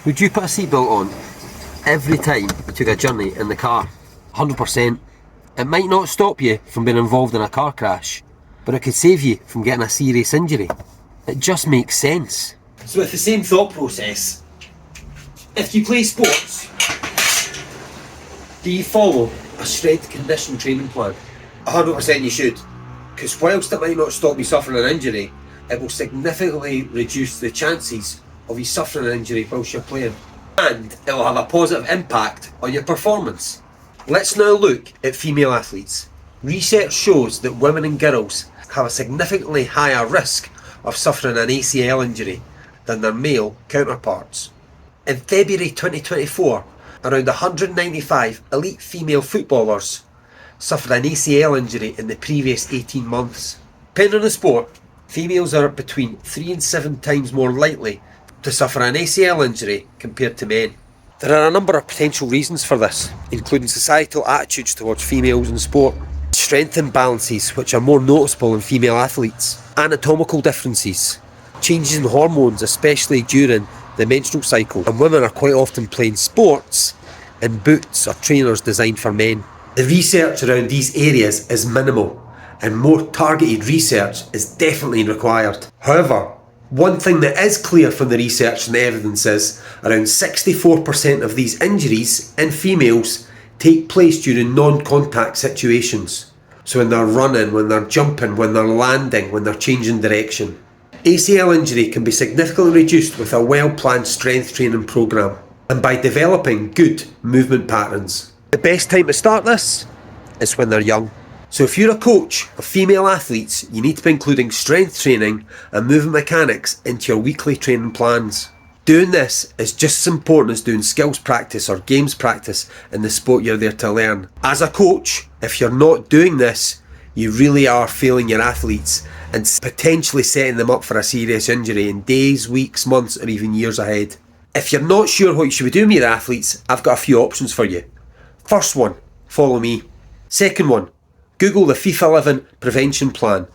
Would you put a seatbelt on every time you took a journey in the car? 100%. It might not stop you from being involved in a car crash, but it could save you from getting a serious injury. It just makes sense. So with the same thought process, if you play sports, do you follow a strength condition training plan? 100% you should, because whilst it might not stop you suffering an injury, it will significantly reduce the chances of you suffering an injury whilst you're playing, and it will have a positive impact on your performance. Let's now look at female athletes. Research shows that women and girls have a significantly higher risk of suffering an ACL injury than their male counterparts. In February 2024, around 195 elite female footballers suffered an ACL injury in the previous 18 months. Depending on the sport, females are between 3 and 7 times more likely to suffer an ACL injury compared to men. There are a number of potential reasons for this, including societal attitudes towards females in sport, strength imbalances which are more noticeable in female athletes, anatomical differences, changes in hormones especially during the menstrual cycle, and women are quite often playing sports in boots or trainers designed for men. The research around these areas is minimal, and more targeted research is definitely required. However, one thing that is clear from the research and the evidence is around 64% of these injuries in females take place during non-contact situations. So when they're running, when they're jumping, when they're landing, when they're changing direction. ACL injury can be significantly reduced with a well-planned strength training programme and by developing good movement patterns. The best time to start this is when they're young. So if you're a coach of female athletes, you need to be including strength training and movement mechanics into your weekly training plans. Doing this is just as important as doing skills practice or games practice in the sport you're there to learn. As a coach, if you're not doing this, you really are failing your athletes and potentially setting them up for a serious injury in days, weeks, months or even years ahead. If you're not sure what you should be doing with your athletes, I've got a few options for you. First one, follow me. Second one, Google the FIFA 11 Prevention Plan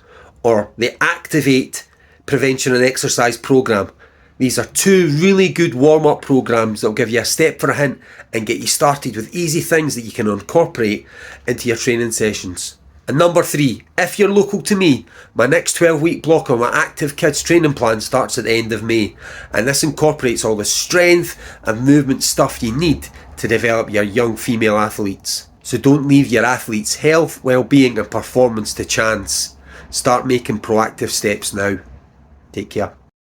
or the Activate Prevention and Exercise Programme. These are 2 really good warm-up programmes that will give you a step for a hint and get you started with easy things that you can incorporate into your training sessions. And number 3, if you're local to me, my next 12-week block on my Active Kids training plan starts at the end of May, and this incorporates all the strength and movement stuff you need to develop your young female athletes. So don't leave your athletes' health, well-being and performance to chance. Start making proactive steps now. Take care.